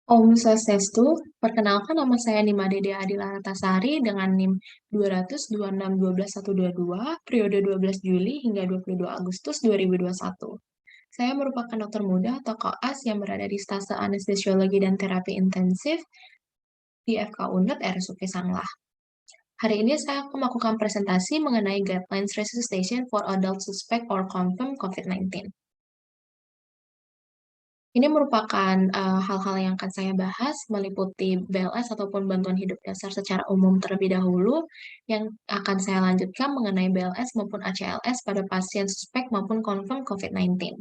Om Swastiastu, perkenalkan nama saya Nima Dede Adilartasari dengan NIM 20026121122, periode 12 Juli hingga 22 Agustus 2021. Saya merupakan dokter muda atau koas yang berada di stase anestesiologi dan terapi intensif di FK Uned RSUP Sanglah. Hari ini saya akan melakukan presentasi mengenai guidelines resuscitation for adult suspect or confirmed COVID-19. Ini merupakan hal-hal yang akan saya bahas, meliputi BLS ataupun bantuan hidup dasar secara umum terlebih dahulu, yang akan saya lanjutkan mengenai BLS maupun ACLS pada pasien suspek maupun confirm COVID-19.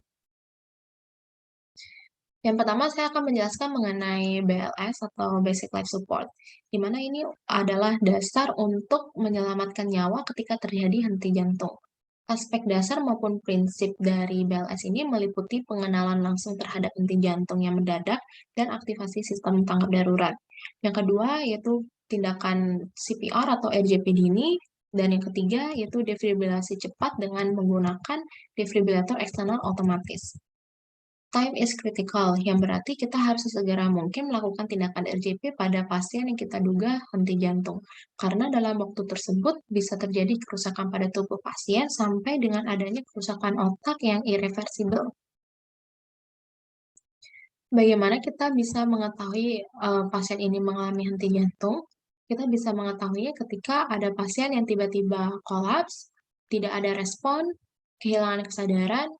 Yang pertama, saya akan menjelaskan mengenai BLS atau Basic Life Support, di mana ini adalah dasar untuk menyelamatkan nyawa ketika terjadi henti jantung. Aspek dasar maupun prinsip dari BLS ini meliputi pengenalan langsung terhadap henti jantung yang mendadak dan aktivasi sistem tanggap darurat. Yang kedua yaitu tindakan CPR atau RJP dini, dan yang ketiga yaitu defibrilasi cepat dengan menggunakan defibrilator eksternal otomatis. Time is critical, yang berarti kita harus sesegera mungkin melakukan tindakan RJP pada pasien yang kita duga henti jantung. Karena dalam waktu tersebut bisa terjadi kerusakan pada tubuh pasien sampai dengan adanya kerusakan otak yang irreversibel. Bagaimana kita bisa mengetahui pasien ini mengalami henti jantung? Kita bisa mengetahuinya ketika ada pasien yang tiba-tiba kolaps, tidak ada respon, kehilangan kesadaran,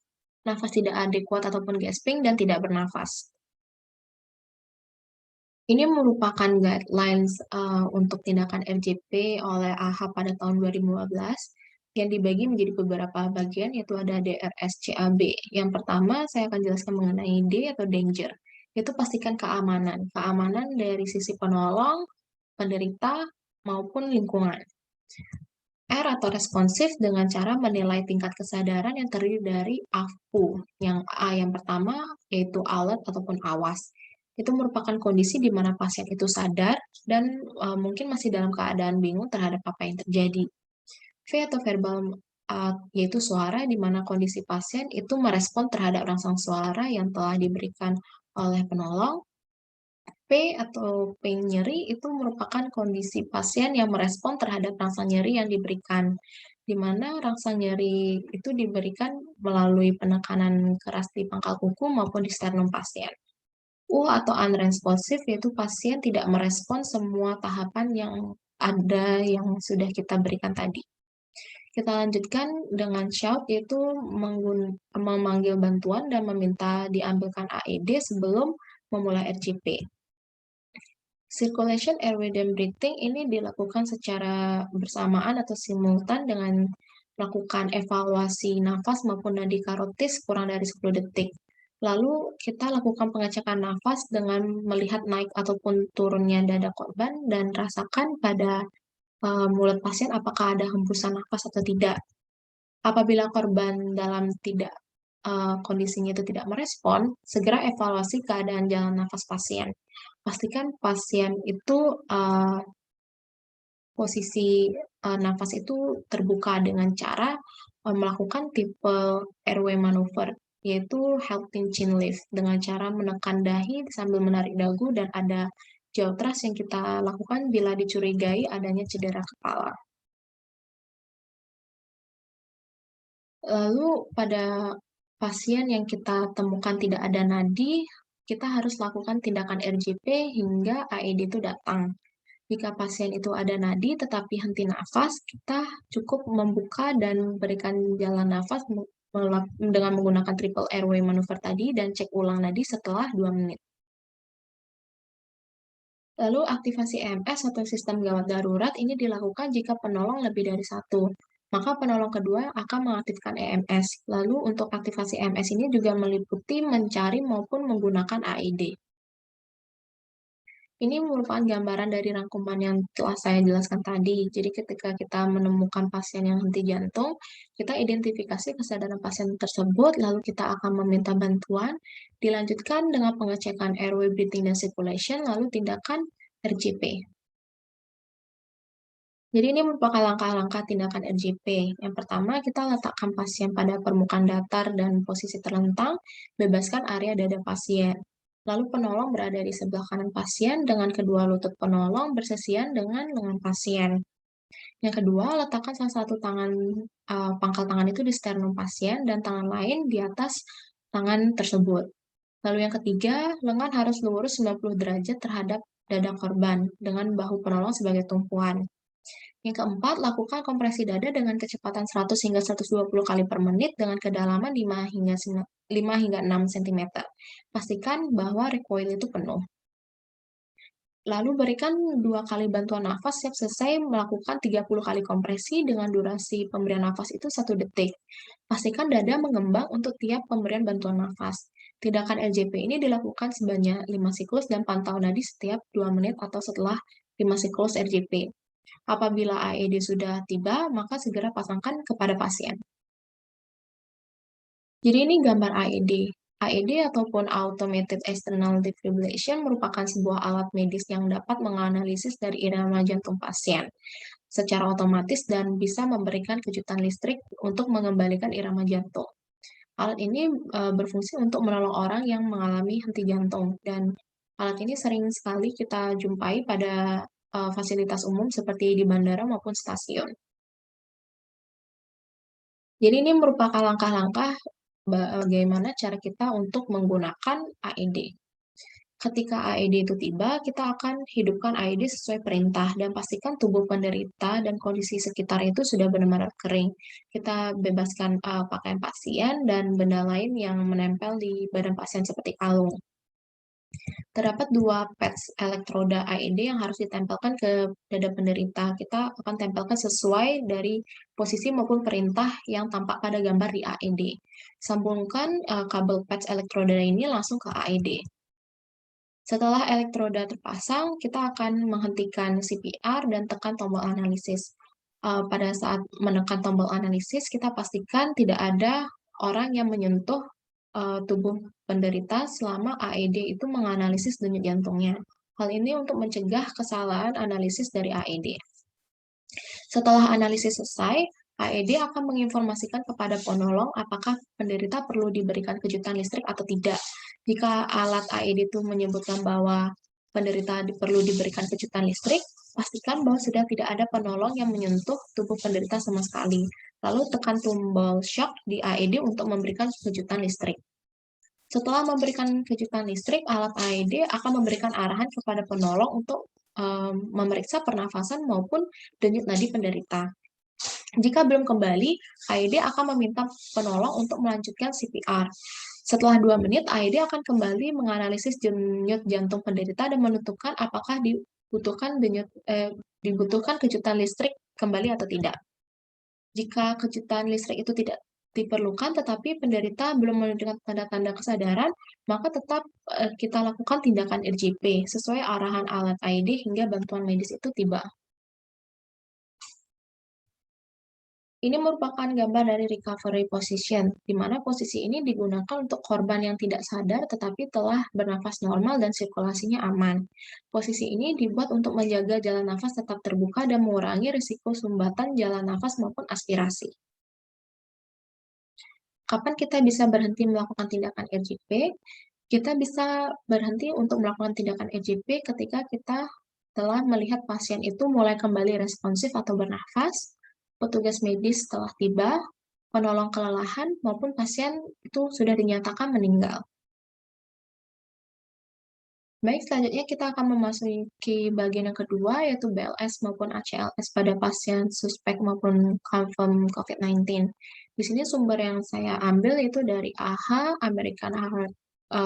nafas tidak adekuat ataupun gasping, dan tidak bernafas. Ini merupakan guidelines untuk tindakan RJP oleh AHA pada tahun 2015 yang dibagi menjadi beberapa bagian, yaitu ada DRSCAB. Yang pertama, saya akan jelaskan mengenai D atau danger, yaitu pastikan keamanan. Keamanan dari sisi penolong, penderita, maupun lingkungan. R atau responsif dengan cara menilai tingkat kesadaran yang terdiri dari AFU. Yang A yang pertama yaitu alert ataupun awas. Itu merupakan kondisi di mana pasien itu sadar dan mungkin masih dalam keadaan bingung terhadap apa yang terjadi. V atau verbal yaitu suara di mana kondisi pasien itu merespon terhadap rangsang suara yang telah diberikan oleh penolong. P atau pain nyeri itu merupakan kondisi pasien yang merespon terhadap rangsang nyeri yang diberikan, di mana rangsang nyeri itu diberikan melalui penekanan keras di pangkal kuku maupun di sternum pasien. U atau unresponsive yaitu pasien tidak merespon semua tahapan yang ada yang sudah kita berikan tadi. Kita lanjutkan dengan shout, yaitu memanggil bantuan dan meminta diambilkan AED sebelum memulai RJP. Circulation, airway, dan breathing ini dilakukan secara bersamaan atau simultan dengan melakukan evaluasi nafas maupun nadi karotis kurang dari 10 detik. Lalu kita lakukan pengecekan nafas dengan melihat naik ataupun turunnya dada korban dan rasakan pada mulut pasien apakah ada hembusan nafas atau tidak. Apabila korban dalam kondisinya itu tidak merespon, segera evaluasi keadaan jalan nafas pasien. Pastikan pasien itu posisi nafas itu terbuka dengan cara melakukan tipe airway maneuver, yaitu halting chin lift, dengan cara menekan dahi sambil menarik dagu dan ada jaw thrust yang kita lakukan bila dicurigai adanya cedera kepala. Lalu pada pasien yang kita temukan tidak ada nadi, kita harus lakukan tindakan RJP hingga AED itu datang. Jika pasien itu ada nadi tetapi henti nafas, kita cukup membuka dan berikan jalan nafas dengan menggunakan triple airway maneuver tadi dan cek ulang nadi setelah 2 menit. Lalu aktivasi EMS atau sistem gawat darurat ini dilakukan jika penolong lebih dari satu. Maka penolong kedua akan mengaktifkan EMS. Lalu untuk aktivasi EMS ini juga meliputi mencari maupun menggunakan AED. Ini merupakan gambaran dari rangkuman yang telah saya jelaskan tadi. Jadi ketika kita menemukan pasien yang henti jantung, kita identifikasi kesadaran pasien tersebut, lalu kita akan meminta bantuan, dilanjutkan dengan pengecekan airway, breathing, dan circulation, lalu tindakan RJP. Jadi ini merupakan langkah-langkah tindakan RJP. Yang pertama, kita letakkan pasien pada permukaan datar dan posisi terlentang, bebaskan area dada pasien. Lalu penolong berada di sebelah kanan pasien dengan kedua lutut penolong bersisian dengan lengan pasien. Yang kedua, letakkan salah satu pangkal tangan itu di sternum pasien dan tangan lain di atas tangan tersebut. Lalu yang ketiga, lengan harus lurus 90 derajat terhadap dada korban dengan bahu penolong sebagai tumpuan. Yang keempat, lakukan kompresi dada dengan kecepatan 100 hingga 120 kali per menit dengan kedalaman 5 hingga 6 cm. Pastikan bahwa recoil itu penuh. Lalu berikan 2 kali bantuan nafas setiap selesai melakukan 30 kali kompresi dengan durasi pemberian nafas itu 1 detik. Pastikan dada mengembang untuk tiap pemberian bantuan nafas. Tindakan LJP ini dilakukan sebanyak 5 siklus dan pantau nadi setiap 2 menit atau setelah 5 siklus RJP. Apabila AED sudah tiba, maka segera pasangkan kepada pasien. Jadi ini gambar AED. AED ataupun Automated External Defibrillation merupakan sebuah alat medis yang dapat menganalisis dari irama jantung pasien secara otomatis dan bisa memberikan kejutan listrik untuk mengembalikan irama jantung. Alat ini berfungsi untuk menolong orang yang mengalami henti jantung dan alat ini sering sekali kita jumpai pada fasilitas umum seperti di bandara maupun stasiun. Jadi ini merupakan langkah-langkah bagaimana cara kita untuk menggunakan AED. Ketika AED itu tiba, kita akan hidupkan AED sesuai perintah dan pastikan tubuh penderita dan kondisi sekitar itu sudah benar-benar kering. Kita bebaskan pakaian pasien dan benda lain yang menempel di badan pasien seperti kalung. Terdapat 2 pads elektroda AED yang harus ditempelkan ke dada penderita. Kita akan tempelkan sesuai dari posisi maupun perintah yang tampak pada gambar di AED. Sambungkan kabel pads elektroda ini langsung ke AED. Setelah elektroda terpasang, kita akan menghentikan CPR dan tekan tombol analisis. Pada saat menekan tombol analisis, kita pastikan tidak ada orang yang menyentuh tubuh penderita selama AED itu menganalisis denyut jantungnya. Hal ini untuk mencegah kesalahan analisis dari AED. Setelah analisis selesai, AED akan menginformasikan kepada penolong apakah penderita perlu diberikan kejutan listrik atau tidak. Jika alat AED itu menyebutkan bahwa penderita perlu diberikan kejutan listrik, pastikan bahwa sudah tidak ada penolong yang menyentuh tubuh penderita sama sekali. Lalu tekan tombol shock di AED untuk memberikan kejutan listrik. Setelah memberikan kejutan listrik, alat AED akan memberikan arahan kepada penolong untuk memeriksa pernafasan maupun denyut nadi penderita. Jika belum kembali, AED akan meminta penolong untuk melanjutkan CPR. Setelah 2 menit, AED akan kembali menganalisis denyut jantung penderita dan menentukan apakah dibutuhkan kejutan listrik kembali atau tidak. Jika kejutan listrik itu tidak diperlukan, tetapi penderita belum menunjukkan tanda-tanda kesadaran, maka tetap kita lakukan tindakan RJP sesuai arahan alat AED hingga bantuan medis itu tiba. Ini merupakan gambar dari recovery position, di mana posisi ini digunakan untuk korban yang tidak sadar tetapi telah bernafas normal dan sirkulasinya aman. Posisi ini dibuat untuk menjaga jalan nafas tetap terbuka dan mengurangi risiko sumbatan jalan nafas maupun aspirasi. Kapan kita bisa berhenti melakukan tindakan RJP? Kita bisa berhenti untuk melakukan tindakan RJP ketika kita telah melihat pasien itu mulai kembali responsif atau bernafas, petugas medis telah tiba, penolong kelelahan, maupun pasien itu sudah dinyatakan meninggal. Baik, selanjutnya kita akan memasuki bagian yang kedua, yaitu BLS maupun ACLS pada pasien suspek maupun confirm COVID-19. Di sini sumber yang saya ambil itu dari AHA, American Heart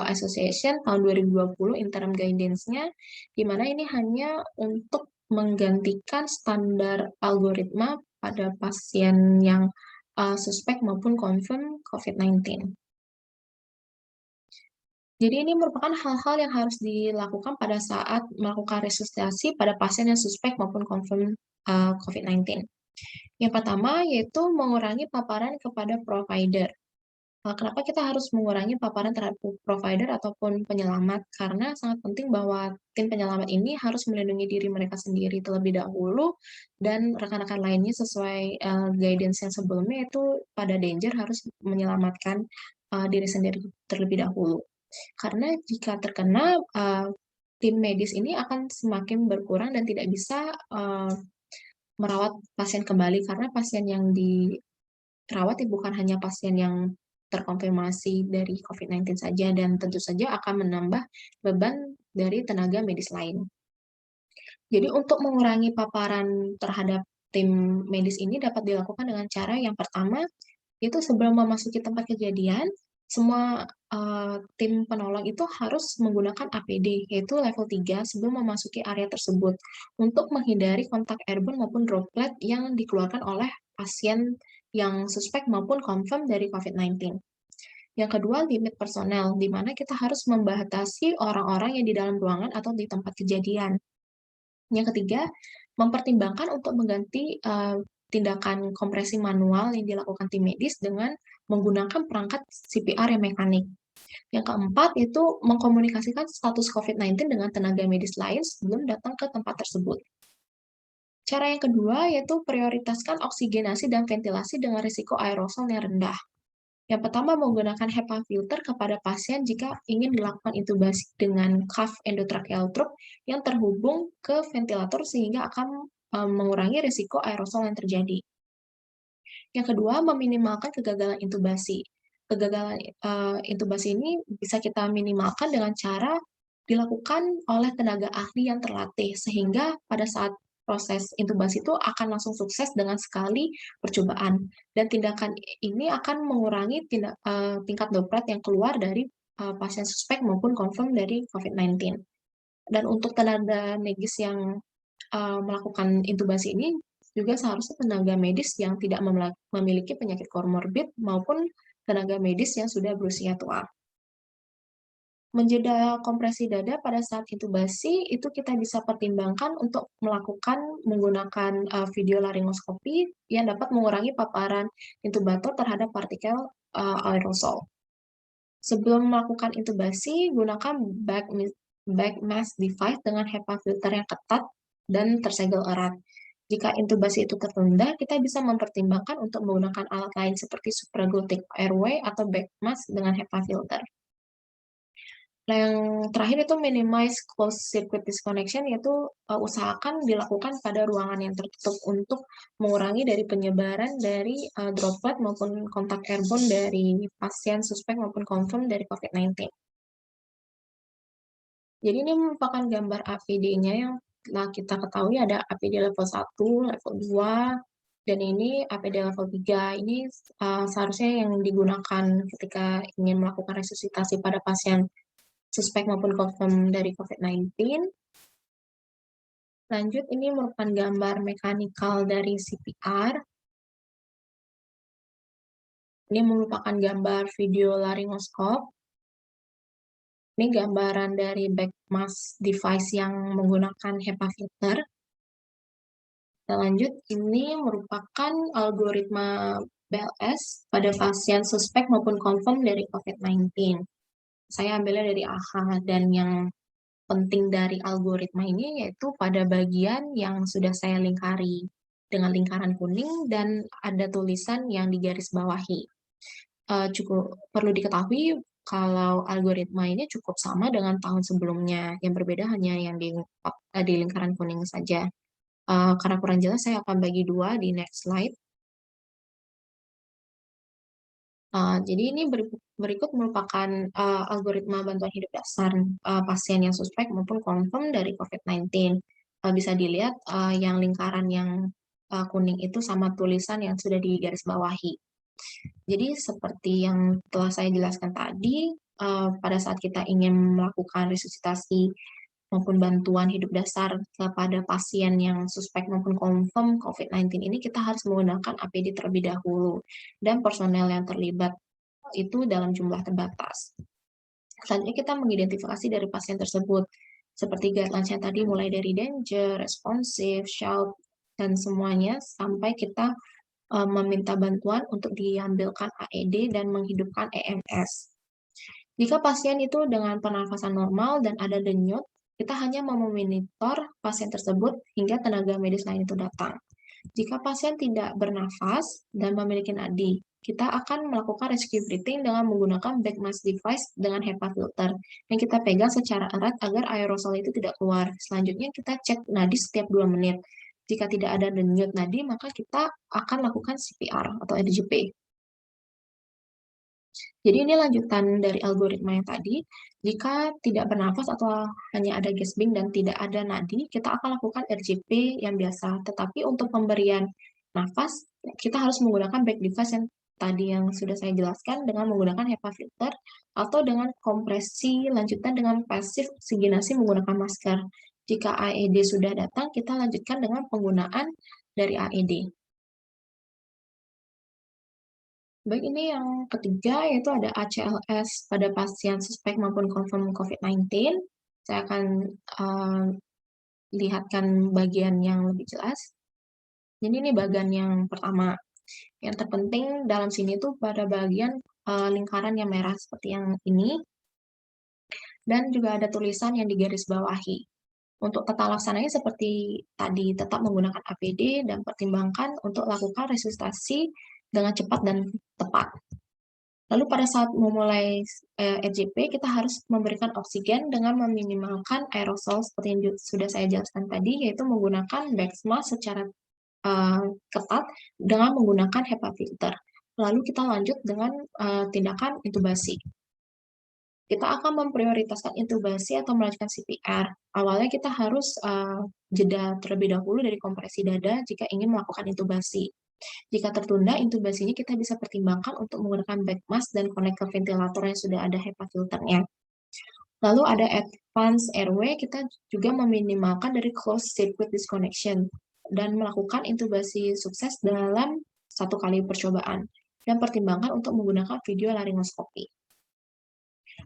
Association, tahun 2020, interim guidance-nya, di mana ini hanya untuk menggantikan standar algoritma pada pasien yang suspek maupun confirm COVID-19. Jadi ini merupakan hal-hal yang harus dilakukan pada saat melakukan resusitasi pada pasien yang suspek maupun confirm COVID-19. Yang pertama yaitu mengurangi paparan kepada provider. Kenapa kita harus mengurangi paparan terhadap provider ataupun penyelamat? Karena sangat penting bahwa tim penyelamat ini harus melindungi diri mereka sendiri terlebih dahulu dan rekan-rekan lainnya sesuai guidance yang sebelumnya itu pada danger harus menyelamatkan diri sendiri terlebih dahulu. Karena jika terkena, tim medis ini akan semakin berkurang dan tidak bisa merawat pasien kembali, karena pasien yang dirawat bukan hanya pasien yang terkonfirmasi dari COVID-19 saja, dan tentu saja akan menambah beban dari tenaga medis lain. Jadi untuk mengurangi paparan terhadap tim medis ini dapat dilakukan dengan cara yang pertama, itu sebelum memasuki tempat kejadian, semua tim penolong itu harus menggunakan APD, yaitu level 3 sebelum memasuki area tersebut, untuk menghindari kontak airborne maupun droplet yang dikeluarkan oleh pasien yang suspek maupun confirm dari COVID-19. Yang kedua, limit personel, di mana kita harus membatasi orang-orang yang di dalam ruangan atau di tempat kejadian. Yang ketiga, mempertimbangkan untuk mengganti tindakan kompresi manual yang dilakukan tim medis dengan menggunakan perangkat CPR yang mekanik. Yang keempat, itu mengkomunikasikan status COVID-19 dengan tenaga medis lain sebelum datang ke tempat tersebut. Cara yang kedua yaitu prioritaskan oksigenasi dan ventilasi dengan risiko aerosol yang rendah. Yang pertama, menggunakan HEPA filter kepada pasien jika ingin dilakukan intubasi dengan cuff endotracheal tube yang terhubung ke ventilator sehingga akan mengurangi risiko aerosol yang terjadi. Yang kedua, meminimalkan kegagalan intubasi. Kegagalan intubasi ini bisa kita minimalkan dengan cara dilakukan oleh tenaga ahli yang terlatih, sehingga pada saat proses intubasi itu akan langsung sukses dengan sekali percobaan. Dan tindakan ini akan mengurangi tingkat droplet yang keluar dari pasien suspek maupun confirm dari COVID-19. Dan untuk tenaga medis yang melakukan intubasi ini juga seharusnya tenaga medis yang tidak memiliki penyakit komorbid maupun tenaga medis yang sudah berusia tua. Menjeda kompresi dada pada saat intubasi itu kita bisa pertimbangkan untuk melakukan menggunakan video laringoskopi yang dapat mengurangi paparan intubator terhadap partikel aerosol. Sebelum melakukan intubasi, gunakan bag mask device dengan HEPA filter yang ketat dan tersegel erat. Jika intubasi itu tertunda, kita bisa mempertimbangkan untuk menggunakan alat lain seperti supraglottic airway atau bag mask dengan HEPA filter. Nah, yang terakhir itu minimize closed circuit disconnection, yaitu usahakan dilakukan pada ruangan yang tertutup untuk mengurangi dari penyebaran dari droplet maupun kontak airborne dari pasien suspek maupun confirm dari COVID-19. Jadi ini merupakan gambar APD-nya yang telah kita ketahui ada APD level 1, level 2, dan ini APD level 3. Ini seharusnya yang digunakan ketika ingin melakukan resusitasi pada pasien suspek maupun confirm dari COVID-19. Lanjut, ini merupakan gambar mekanikal dari CPR. Ini merupakan gambar video laringoskop. Ini gambaran dari bag mask device yang menggunakan HEPA filter. Kita lanjut, ini merupakan algoritma BLS pada pasien suspek maupun confirm dari COVID-19. Saya ambilnya dari AHA, dan yang penting dari algoritma ini yaitu pada bagian yang sudah saya lingkari dengan lingkaran kuning dan ada tulisan yang digarisbawahi. Cukup perlu diketahui kalau algoritma ini cukup sama dengan tahun sebelumnya, yang berbeda hanya yang di lingkaran kuning saja. Karena kurang jelas, saya akan bagi dua di next slide. Jadi ini berikut merupakan algoritma bantuan hidup dasar pasien yang suspek maupun confirm dari COVID-19. Bisa dilihat yang lingkaran yang kuning itu sama tulisan yang sudah digarisbawahi. Jadi seperti yang telah saya jelaskan tadi, pada saat kita ingin melakukan resusitasi maupun bantuan hidup dasar kepada pasien yang suspek maupun confirm COVID-19 ini, kita harus menggunakan APD terlebih dahulu, dan personel yang terlibat itu dalam jumlah terbatas. Selanjutnya kita mengidentifikasi dari pasien tersebut, seperti guidelines yang tadi, mulai dari danger, responsive, shout, dan semuanya, sampai kita meminta bantuan untuk diambilkan AED dan menghidupkan EMS. Jika pasien itu dengan pernafasan normal dan ada denyut, kita hanya memonitor pasien tersebut hingga tenaga medis lain itu datang. Jika pasien tidak bernafas dan memiliki nadi, kita akan melakukan rescue breathing dengan menggunakan back mask device dengan HEPA filter yang kita pegang secara erat agar aerosol itu tidak keluar. Selanjutnya kita cek nadi setiap 2 menit. Jika tidak ada denyut nadi, maka kita akan lakukan CPR atau RGP. Jadi ini lanjutan dari algoritma yang tadi. Jika tidak bernafas atau hanya ada gasping dan tidak ada nadi, kita akan lakukan RGP yang biasa. Tetapi untuk pemberian nafas, kita harus menggunakan back device yang tadi yang sudah saya jelaskan dengan menggunakan HEPA filter atau dengan kompresi lanjutan dengan pasif oksigenasi menggunakan masker. Jika AED sudah datang, kita lanjutkan dengan penggunaan dari AED. Baik, ini yang ketiga yaitu ada ACLS pada pasien suspek maupun confirm COVID-19. Saya akan lihatkan bagian yang lebih jelas. Jadi ini bagian yang pertama. Yang terpenting dalam sini tuh pada bagian lingkaran yang merah seperti yang ini. Dan juga ada tulisan yang digarisbawahi. Untuk tata laksananya seperti tadi, tetap menggunakan APD dan pertimbangkan untuk lakukan resusitasi dengan cepat dan tepat. Lalu pada saat memulai RJP, kita harus memberikan oksigen dengan meminimalkan aerosol seperti yang sudah saya jelaskan tadi, yaitu menggunakan backsma secara ketat dengan menggunakan HEPA filter. Lalu kita lanjut dengan tindakan intubasi. Kita akan memprioritaskan intubasi atau melanjutkan CPR. Awalnya kita harus jeda terlebih dahulu dari kompresi dada jika ingin melakukan intubasi. Jika tertunda, intubasinya kita bisa pertimbangkan untuk menggunakan back mask dan connect ke ventilator yang sudah ada HEPA filternya. Lalu ada advance airway, kita juga meminimalkan dari closed circuit disconnection dan melakukan intubasi sukses dalam 1 kali percobaan dan pertimbangkan untuk menggunakan video laringoskopi.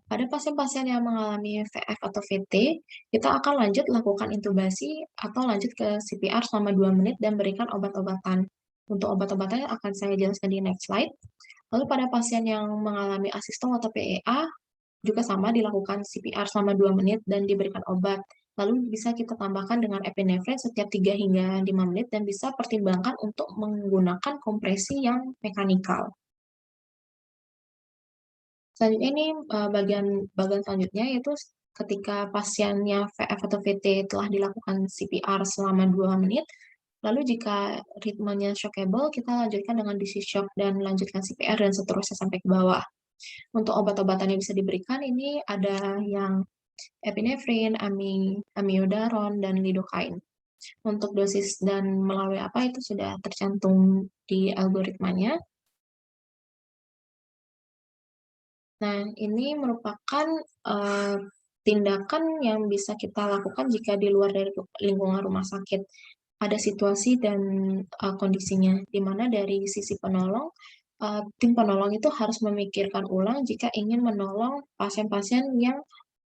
Pada pasien-pasien yang mengalami VF atau VT, kita akan lanjut lakukan intubasi atau lanjut ke CPR selama 2 menit dan berikan obat-obatan. Untuk obat-obatannya akan saya jelaskan di next slide. Lalu pada pasien yang mengalami asistom atau PEA, juga sama dilakukan CPR selama 2 menit dan diberikan obat. Lalu bisa kita tambahkan dengan epinefrin setiap 3 hingga 5 menit dan bisa pertimbangkan untuk menggunakan kompresi yang mekanikal. Selanjutnya ini bagian selanjutnya yaitu ketika pasiennya VF atau VT telah dilakukan CPR selama 2 menit, lalu jika ritmenya shockable, kita lanjutkan dengan DC shock dan lanjutkan CPR dan seterusnya sampai ke bawah. Untuk obat-obatan yang bisa diberikan ini ada yang epinefrin, amiodaron, dan lidocaine. Untuk dosis dan melalui apa itu sudah tercantum di algoritmanya. Nah, ini merupakan tindakan yang bisa kita lakukan jika di luar dari lingkungan rumah sakit. Ada situasi dan kondisinya, di mana dari sisi penolong, tim penolong itu harus memikirkan ulang jika ingin menolong pasien-pasien yang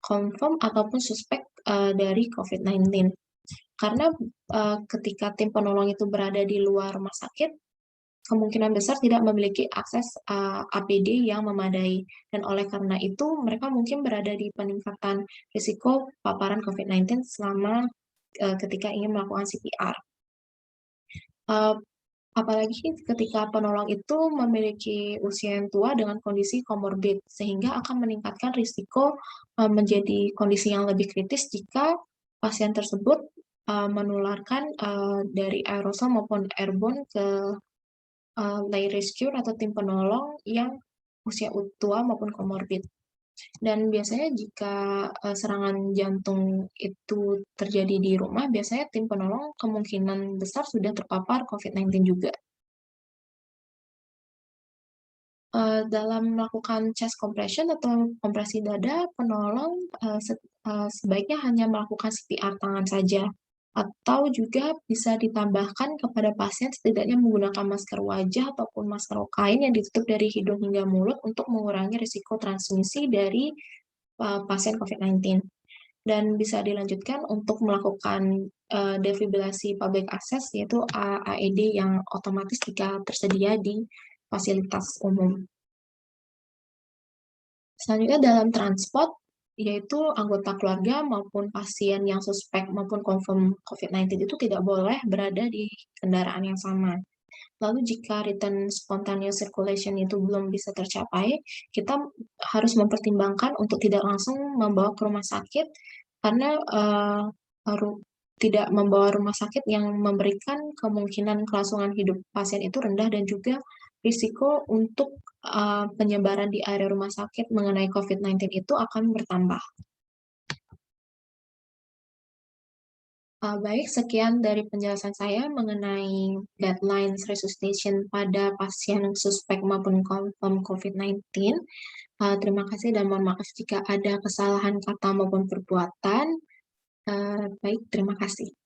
confirm ataupun suspek dari COVID-19. Karena ketika tim penolong itu berada di luar rumah sakit, kemungkinan besar tidak memiliki akses APD yang memadai. Dan oleh karena itu, mereka mungkin berada di peningkatan risiko paparan COVID-19 selama ketika ingin melakukan CPR. Apalagi ketika penolong itu memiliki usia yang tua dengan kondisi komorbid, sehingga akan meningkatkan risiko menjadi kondisi yang lebih kritis jika pasien tersebut menularkan dari aerosol maupun airborne ke lay rescue atau tim penolong yang usia tua maupun komorbid. Dan biasanya jika serangan jantung itu terjadi di rumah, biasanya tim penolong kemungkinan besar sudah terpapar COVID-19 juga. Dalam melakukan chest compression atau kompresi dada, penolong sebaiknya hanya melakukan CPR tangan saja, atau juga bisa ditambahkan kepada pasien setidaknya menggunakan masker wajah ataupun masker kain yang ditutup dari hidung hingga mulut untuk mengurangi risiko transmisi dari pasien COVID-19. Dan bisa dilanjutkan untuk melakukan defibrilasi public access, yaitu AED yang otomatis jika tersedia di fasilitas umum. Selanjutnya dalam transport, yaitu anggota keluarga maupun pasien yang suspek maupun confirm COVID-19 itu tidak boleh berada di kendaraan yang sama. Lalu jika return spontaneous circulation itu belum bisa tercapai, kita harus mempertimbangkan untuk tidak langsung membawa ke rumah sakit karena tidak membawa rumah sakit yang memberikan kemungkinan kelangsungan hidup pasien itu rendah dan juga risiko untuk penyebaran di area rumah sakit mengenai COVID-19 itu akan bertambah. Baik, sekian dari penjelasan saya mengenai guidelines resuscitation pada pasien suspek maupun confirm COVID-19. Terima kasih dan mohon maaf jika ada kesalahan kata maupun perbuatan. Baik, terima kasih.